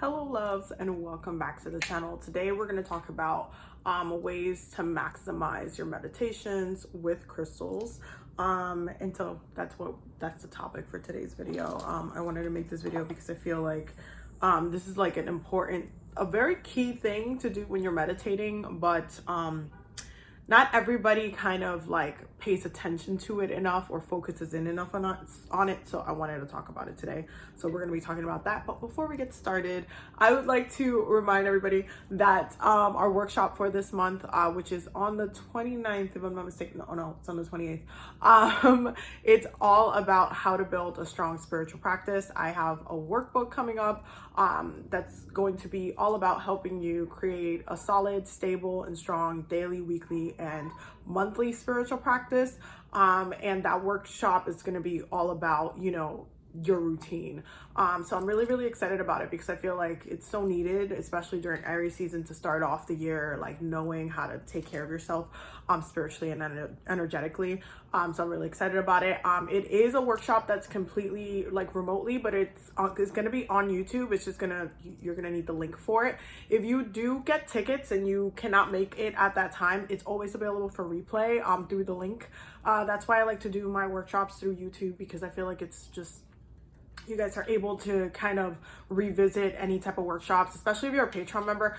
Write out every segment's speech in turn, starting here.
Hello loves, and welcome back to the channel. Today we're going to talk about ways to maximize your meditations with crystals. And so that's the topic for today's video. I wanted to make this video because I feel like this is like a very key thing to do when you're meditating, but not everybody kind of like pays attention to it enough or focuses in enough on it. So I wanted to talk about it today. So we're going to be talking about that. But before we get started, I would like to remind everybody that our workshop for this month, which is on the 29th, if I'm not mistaken, no, it's on the 28th. It's all about how to build a strong spiritual practice. I have a workbook coming up that's going to be all about helping you create a solid, stable, and strong daily, weekly, and monthly spiritual practice. And that workshop is going to be all about, your routine. So I'm really, really excited about it because I feel like it's so needed, especially during Aries season, to start off the year, like knowing how to take care of yourself, spiritually and energetically. So I'm really excited about it. It is a workshop that's completely like remotely, but it's going to be on YouTube. It's just you're going to need the link for it. If you do get tickets and you cannot make it at that time, it's always available for replay, through the link. That's why I like to do my workshops through YouTube, because I feel like it's just, you guys are able to kind of revisit any type of workshops, especially if you're a Patreon member.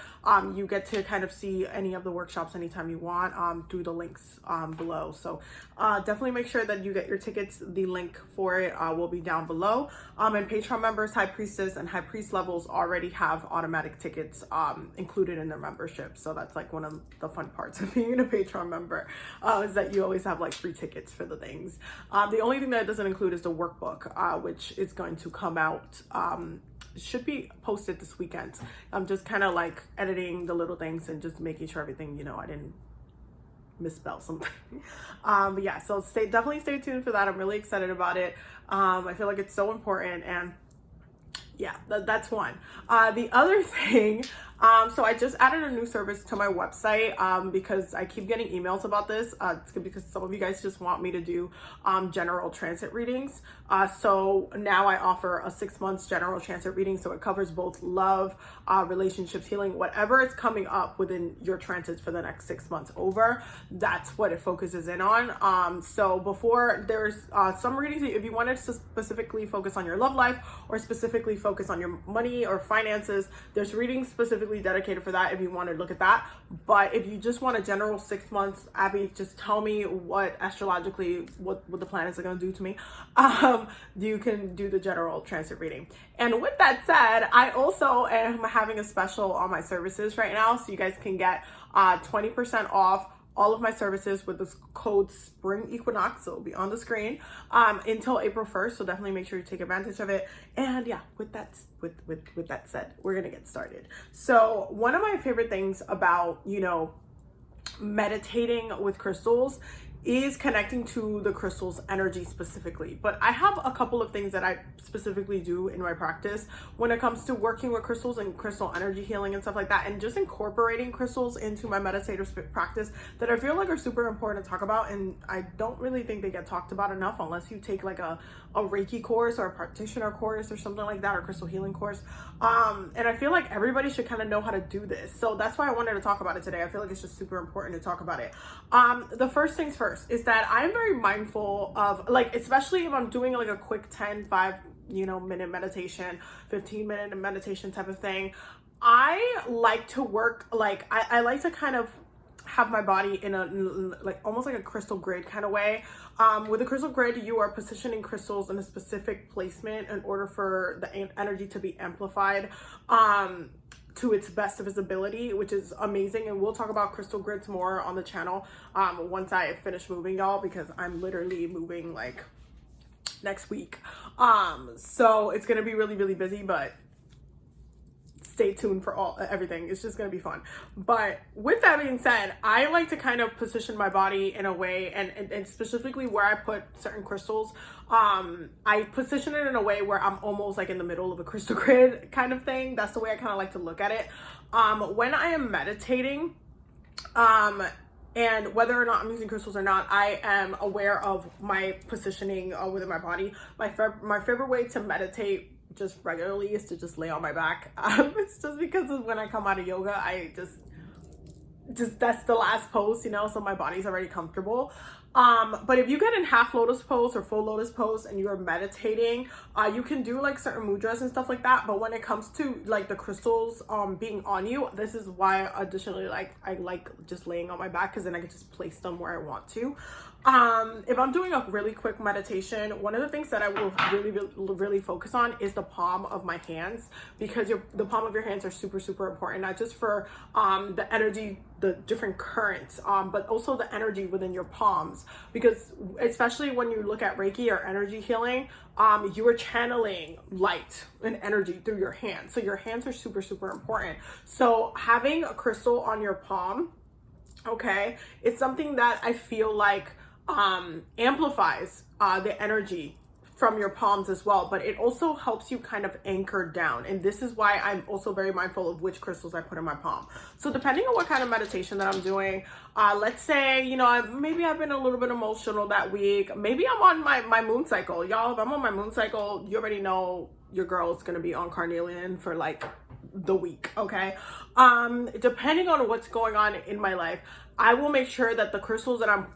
You get to kind of see any of the workshops anytime you want through the links below. So definitely make sure that you get your tickets. The link for it will be down below. And Patreon members, High Priestess and High Priest levels already have automatic tickets included in their membership. So that's like one of the fun parts of being a Patreon member, is that you always have like free tickets for the things. The only thing that it doesn't include is the workbook, which is going to come out, should be posted this weekend. I'm just kind of like editing the little things and just making sure everything, I didn't misspell something. But yeah, so definitely stay tuned for that. I'm really excited about it. I feel like it's so important, and yeah, that's one. The other thing, so I just added a new service to my website because I keep getting emails about this. It's because some of you guys just want me to do general transit readings. So now I offer a 6 months general transit reading. So it covers both love, relationships, healing, whatever is coming up within your transits for the next 6 months over. That's what it focuses in on. So before, there's some readings, if you wanted to specifically focus on your love life or specifically focus on your money or finances, there's readings specifically dedicated for that if you want to look at that. But if you just want a general 6 months, Abby, just tell me what astrologically, what the planets are going to do to me, you can do the general transit reading. And with that said, I also am having a special on my services right now, so you guys can get 20% off all of my services with this code Spring Equinox. So it'll be on the screen until April 1st. So definitely make sure you take advantage of it. And yeah, with that said, we're gonna get started. So one of my favorite things about, meditating with crystals is connecting to the crystal's energy specifically. But I have a couple of things that I specifically do in my practice when it comes to working with crystals and crystal energy healing and stuff like that, and just incorporating crystals into my meditative practice that I feel like are super important to talk about. And I don't really think they get talked about enough unless you take like a Reiki course or a practitioner course or something like that, or crystal healing course. And I feel like everybody should kind of know how to do this. So that's why I wanted to talk about it today. I feel like it's just super important to talk about it. The first things first is that I'm very mindful of, like, especially if I'm doing like a quick 5 minute meditation, 15-minute meditation type of thing. I like to work, like, I like to kind of have my body in a, like, almost like a crystal grid kind of way. With a crystal grid, you are positioning crystals in a specific placement in order for the energy to be amplified to its best of its ability, which is amazing. And we'll talk about crystal grids more on the channel once I finish moving, y'all, because I'm literally moving like next week. So it's gonna be really, really busy, but stay tuned for everything. It's just gonna be fun. But with that being said, I like to kind of position my body in a way, and specifically where I put certain crystals, I position it in a way where I'm almost like in the middle of a crystal grid kind of thing. That's the way I kind of like to look at it. When I am meditating, and whether or not I'm using crystals or not, I am aware of my positioning within my body. My favorite way to meditate just regularly is to just lay on my back. It's just because of when I come out of yoga, I just that's the last pose, you know, so my body's already comfortable. But if you get in half lotus pose or full lotus pose and you're meditating, you can do like certain mudras and stuff like that. But when it comes to like the crystals being on you, this is why additionally like I like just laying on my back, because then I can just place them where I want to. If I'm doing a really quick meditation, one of the things that I will really focus on is the palm of my hands, because the palm of your hands are super important, not just for the energy, the different currents, but also the energy within your palms, because especially when you look at Reiki or energy healing, you are channeling light and energy through your hands. So your hands are super important. So having a crystal on your palm, okay, it's something that I feel like amplifies the energy from your palms as well, but it also helps you kind of anchor down. And this is why I'm also very mindful of which crystals I put in my palm. So depending on what kind of meditation that I'm doing, let's say, you know, maybe I've been a little bit emotional that week. Maybe I'm on my moon cycle. Y'all, if I'm on my moon cycle, you already know your girl's gonna be on carnelian for like the week, okay? Depending on what's going on in my life, I will make sure that the crystals that I'm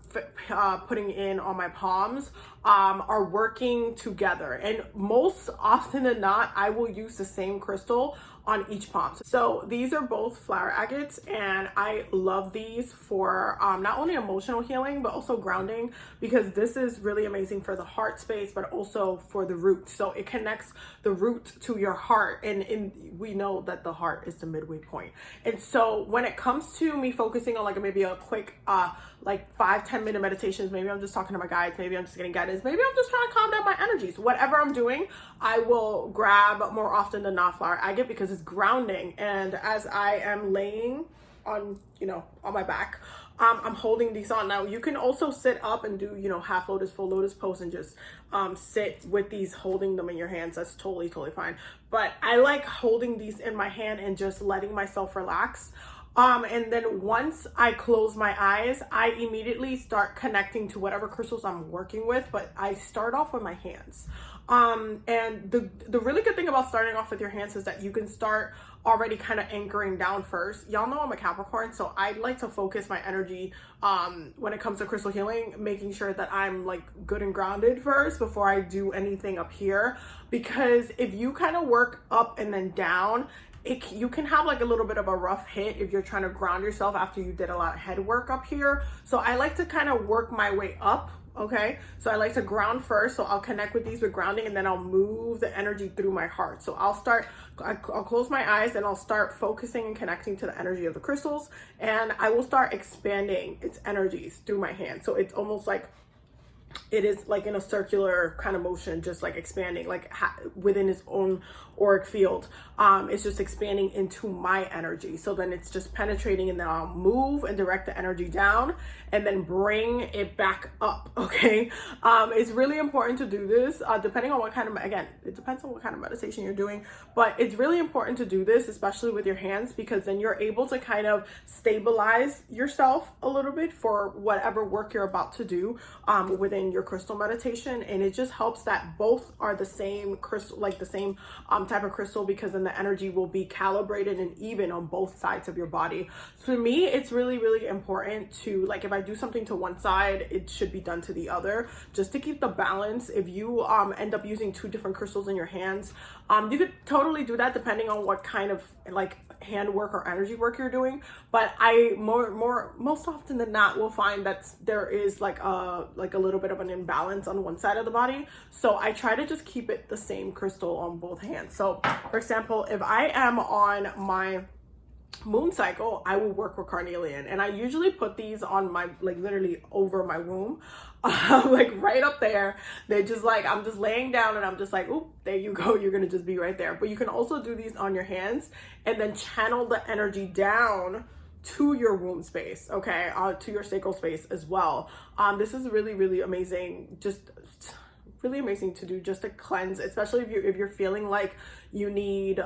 putting in on my palms are working together. And most often than not, I will use the same crystal on each palm. So these are both flower agates, and I love these for not only emotional healing, but also grounding, because this is really amazing for the heart space, but also for the root. So it connects the root to your heart, and we know that the heart is the midway point. And so when it comes to me focusing on like maybe a quick like 5-10 minute meditations, maybe I'm just talking to my guides, maybe I'm just getting guidance, maybe I'm just trying to calm down my energies, whatever I'm doing, I will grab more often than not flower agate, because it's grounding. And as I am laying on, you know, on my back, I'm holding these on. Now you can also sit up and do, you know, half lotus, full lotus pose, and just sit with these, holding them in your hands. That's totally fine. But I like holding these in my hand and just letting myself relax. And then once I close my eyes, I immediately start connecting to whatever crystals I'm working with, but I start off with my hands. And the really good thing about starting off with your hands is that you can start already kind of anchoring down first. Y'all know I'm a Capricorn, so I like to focus my energy when it comes to crystal healing, making sure that I'm like good and grounded first before I do anything up here. Because if you kind of work up and then down, you can have like a little bit of a rough hit if you're trying to ground yourself after you did a lot of head work up here. So I like to kind of work my way up. Okay, so I like to ground first, so I'll connect with these with grounding, and then I'll move the energy through my heart. So I'll close my eyes and I'll start focusing and connecting to the energy of the crystals, and I will start expanding its energies through my hand. So it's almost like it is like in a circular kind of motion, just like expanding, like within its own auric field. It's just expanding into my energy. So then it's just penetrating, and then I'll move and direct the energy down and then bring it back up. Okay. It's really important to do this, depending on what kind of, again, it depends on what kind of meditation you're doing, but it's really important to do this, especially with your hands, because then you're able to kind of stabilize yourself a little bit for whatever work you're about to do within your crystal meditation. And it just helps that both are the same crystal, like the same type of crystal, because then the energy will be calibrated and even on both sides of your body. For me, it's really important to, like, if I do something to one side, it should be done to the other, just to keep the balance. If you end up using two different crystals in your hands, you could totally do that depending on what kind of like hand work or energy work you're doing. But I most often than not will find that there is like a little bit of an imbalance on one side of the body. So I try to just keep it the same crystal on both hands. So for example, if I am on my moon cycle, I will work with carnelian, and I usually put these on my, like, literally over my womb, like right up there. They're just like, I'm just laying down and I'm just like, oh, there you go, you're gonna just be right there. But you can also do these on your hands and then channel the energy down to your womb space, okay, to your sacral space as well. This is really amazing, just really amazing to do, just to cleanse, especially if you're feeling like you need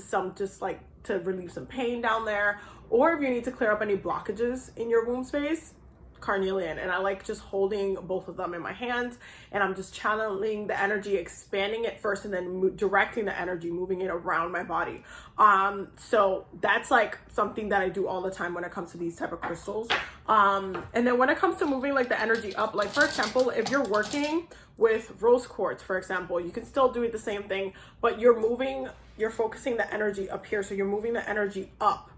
some, just like to relieve some pain down there, or if you need to clear up any blockages in your womb space. carnelian, and I like just holding both of them in my hands, and I'm just channeling the energy, expanding it first, and then directing the energy, moving it around my body. So that's like something that I do all the time when it comes to these type of crystals. And then when it comes to moving like the energy up, like for example, if you're working with rose quartz, for example, you can still do it the same thing, but you're focusing the energy up here, so you're moving the energy up.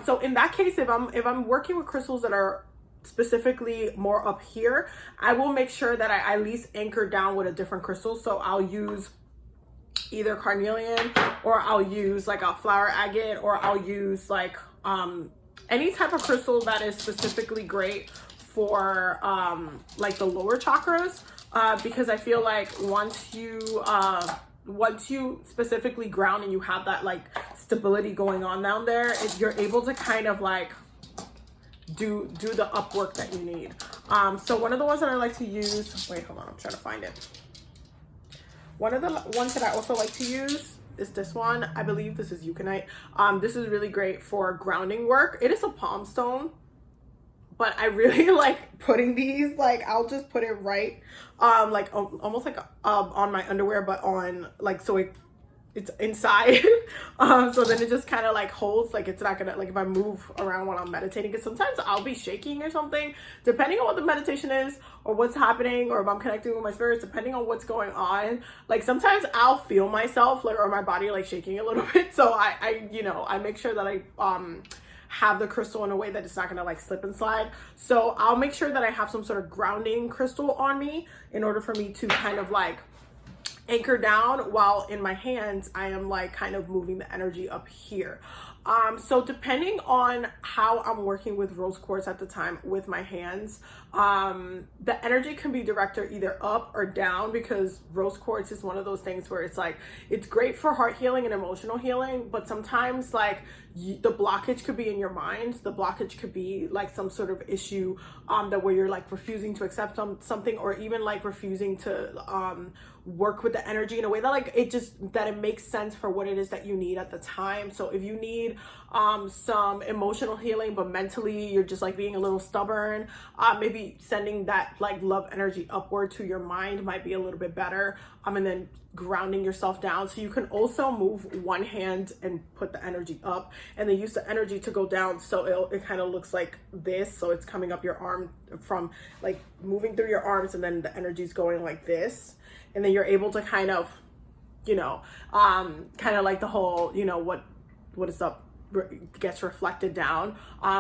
So in that case, if I'm working with crystals that are specifically more up here, I will make sure that I at least anchor down with a different crystal. So I'll use either carnelian, or I'll use like a flower agate, or I'll use like any type of crystal that is specifically great for like the lower chakras, because I feel like once you specifically ground and you have that like stability going on down there, you're able to kind of like do the up work that you need. So one of the ones that I like to use, wait, hold on, I'm trying to find it. One of the ones that I also like to use is this one. I believe this is eucalyptus. This is really great for grounding work. It is a palm stone, but I really like putting these, like I'll just put it right, like almost like on my underwear, but on like, so it's inside. So then it just kind of like holds, like it's not gonna, like if I move around while I'm meditating, because sometimes I'll be shaking or something, depending on what the meditation is or what's happening, or if I'm connecting with my spirits, depending on what's going on. Like sometimes I'll feel myself like, or my body like shaking a little bit. So I make sure that I have the crystal in a way that it's not gonna like slip and slide. So I'll make sure that I have some sort of grounding crystal on me in order for me to kind of like anchor down, while in my hands I am like kind of moving the energy up here. So depending on how I'm working with rose quartz at the time with my hands, the energy can be directed either up or down, because rose quartz is one of those things where it's like, it's great for heart healing and emotional healing, but sometimes like the blockage could be in your mind. The blockage could be like some sort of issue that where you're like refusing to accept something, or even like refusing to work with the energy in a way that like it makes sense for what it is that you need at the time. So if you need some emotional healing, but mentally you're just like being a little stubborn, maybe sending that like love energy upward to your mind might be a little bit better. And then grounding yourself down. So you can also move one hand and put the energy up, and then use the energy to go down, so it kind of looks like this. So it's coming up your arm, from like moving through your arms, and then the energy's going like this, and then you're able to kind of kind of like the whole what is up gets reflected down,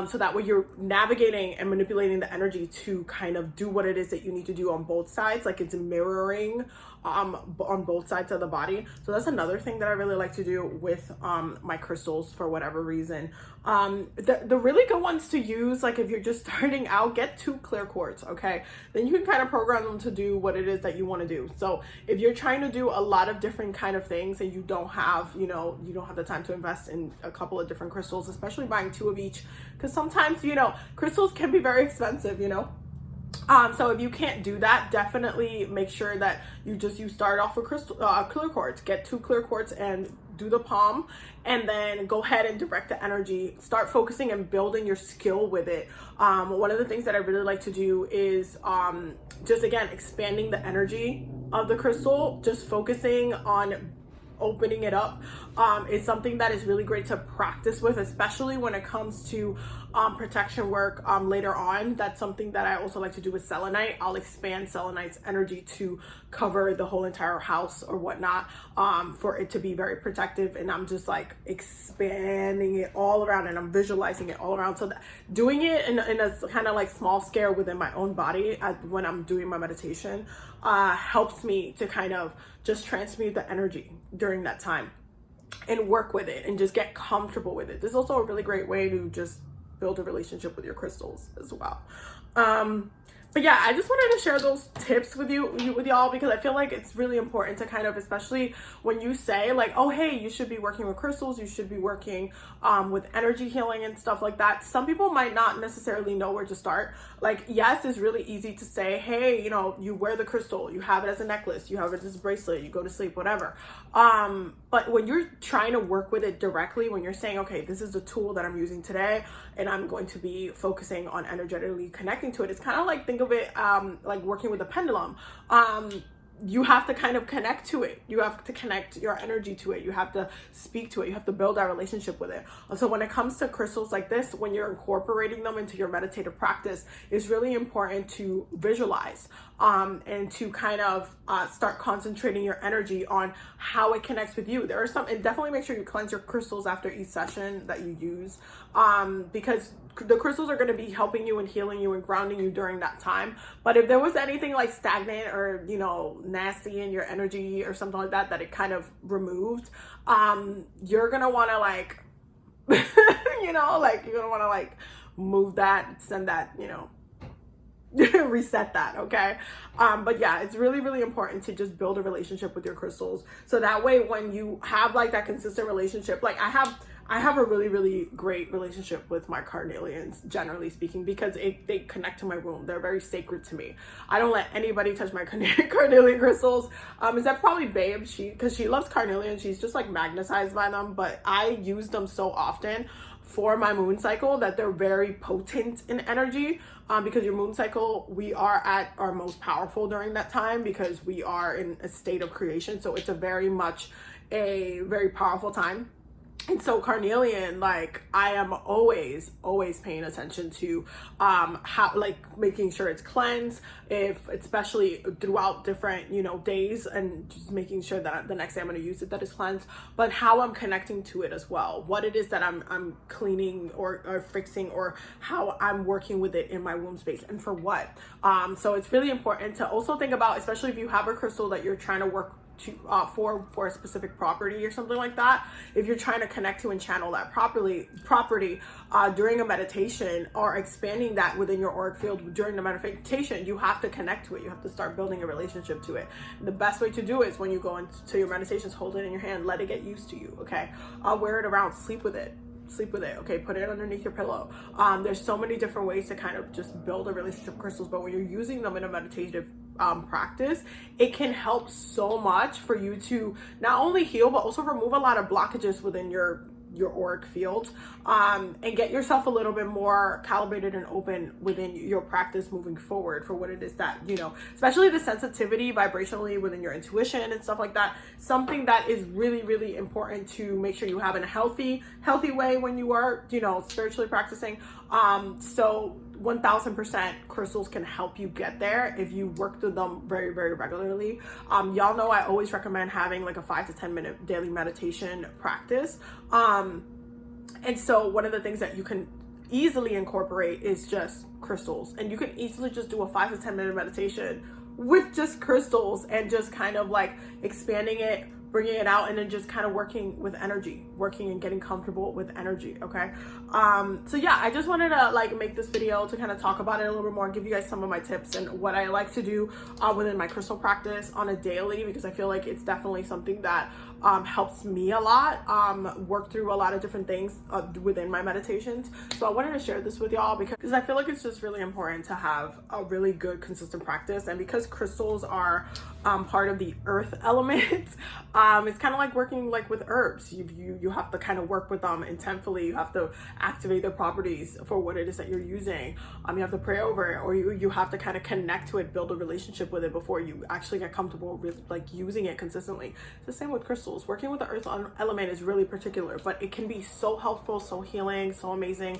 so that way you're navigating and manipulating the energy to kind of do what it is that you need to do on both sides, like it's mirroring on both sides of the body. So that's another thing that I really like to do with my crystals for whatever reason. The really good ones to use, like if you're just starting out, get 2 clear quartz, okay? Then you can kind of program them to do what it is that you want to do. So if you're trying to do a lot of different kind of things and you don't have the time to invest in a couple of different crystals, especially buying 2 of each, because sometimes crystals can be very expensive. So if you can't do that, definitely make sure that you start off with clear quartz. Get 2 clear quartz and do the palm, and then go ahead and direct the energy. Start focusing and building your skill with it. One of the things that I really like to do is just again expanding the energy of the crystal, just focusing on opening it up. It's something that is really great to practice with, especially when it comes to protection work later on. That's something that I also like to do with selenite. I'll expand selenite's energy to cover the whole entire house or whatnot, for it to be very protective, and I'm just like expanding it all around, and I'm visualizing it all around. So doing it in a kind of like small scale within my own body when I'm doing my meditation helps me to kind of just transmute the energy during that time and work with it and just get comfortable with it. This is also a really great way to just build a relationship with your crystals as well. But yeah, I just wanted to share those tips with y'all, because I feel like it's really important to kind of, especially when you say like, oh hey, you should be working with crystals, you should be working with energy healing and stuff like that. Some people might not necessarily know where to start. Like, yes, it's really easy to say, hey, you know, you wear the crystal, you have it as a necklace, you have it as a bracelet, you go to sleep, whatever. But when you're trying to work with it directly, when you're saying, okay, this is the tool that I'm using today and I'm going to be focusing on energetically connecting to it, it's kind of like, think of it like working with a pendulum. You have to kind of connect to it. You have to connect your energy to it. You have to speak to it. You have to build that relationship with it. So when it comes to crystals like this, when you're incorporating them into your meditative practice, it's really important to visualize and to kind of start concentrating your energy on how it connects with you. There are some, and definitely make sure you cleanse your crystals after each session that you use, because the crystals are going to be helping you and healing you and grounding you during that time. But if there was anything like stagnant or, you know, nasty in your energy or something like that, that it kind of removed, you're going to want to like, you know, like you're going to want to like move that, send that, you know, reset that. Okay. But yeah, it's really, really important to just build a relationship with your crystals. So that way, when you have like that consistent relationship, like I have a really, really great relationship with my carnelians, generally speaking, because they connect to my womb. They're very sacred to me. I don't let anybody touch my carnelian crystals. Except probably Babe, because she loves carnelian. She's just like magnetized by them, but I use them so often for my moon cycle that they're very potent in energy, because your moon cycle, we are at our most powerful during that time because we are in a state of creation. So it's a very powerful time. And so carnelian, like I am always paying attention to how, like making sure it's cleansed, if especially throughout different, you know, days, and just making sure that the next day I'm going to use it, that is cleansed, but how I'm connecting to it as well, what it is that I'm cleaning or fixing, or how I'm working with it in my womb space and for what. So it's really important to also think about, especially if you have a crystal that you're trying to work to for a specific property or something like that, if you're trying to connect to and channel that property during a meditation, or expanding that within your auric field during the meditation, you have to connect to it. You have to start building a relationship to it. And the best way to do it is when you go into your meditations, hold it in your hand, let it get used to you. Okay, wear it around, sleep with it, okay, put it underneath your pillow. There's so many different ways to kind of just build a relationship with crystals, but when you're using them in a meditative practice, it can help so much for you to not only heal, but also remove a lot of blockages within your auric field, and get yourself a little bit more calibrated and open within your practice moving forward for what it is that, you know, especially the sensitivity vibrationally within your intuition and stuff like that. Something that is really, really important to make sure you have in a healthy way when you are, you know, spiritually practicing. So 1000% crystals can help you get there if you work through them very, very regularly. Y'all know I always recommend having like a 5 to 10 minute daily meditation practice. And so one of the things that you can easily incorporate is just crystals, and you can easily just do a 5 to 10 minute meditation with just crystals and just kind of like expanding it, bringing it out, and then just kind of working with energy, working and getting comfortable with energy. Okay. So yeah, I just wanted to like make this video to kind of talk about it a little bit more, give you guys some of my tips and what I like to do within my crystal practice on a daily, because I feel like it's definitely something that helps me a lot work through a lot of different things within my meditations. So I wanted to share this with y'all because I feel like it's just really important to have a really good consistent practice. And because crystals are part of the earth element, it's kind of like working like with herbs. You have to kind of work with them intentfully. You have to activate the properties for what it is that you're using. You have to pray over it, or you have to kind of connect to it, build a relationship with it before you actually get comfortable with like using it consistently. It's the same with crystals. Working with the earth element is really particular, but it can be so helpful, so healing, so amazing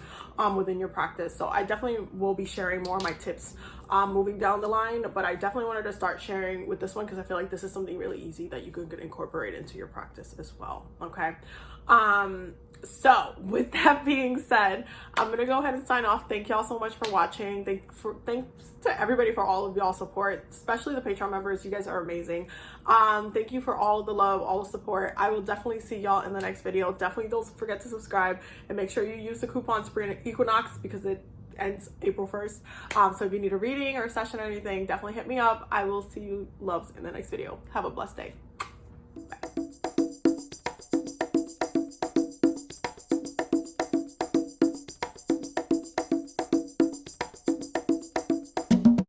within your practice. So I definitely will be sharing more of my tips moving down the line, but I definitely wanted to start sharing with this one because I feel like this is something really easy that you could incorporate into your practice as well. Okay. So with that being said, I'm gonna go ahead and sign off. Thank y'all so much for watching. Thanks to everybody for all of y'all support, especially the Patreon members. You guys are amazing. Thank you for all of the love, all the support. I will definitely see y'all in the next video. Definitely don't forget to subscribe and make sure you use the coupon Spring Equinox because it ends April 1st. So if you need a reading or a session or anything, definitely hit me up. I will see you loves in the next video. Have a blessed day.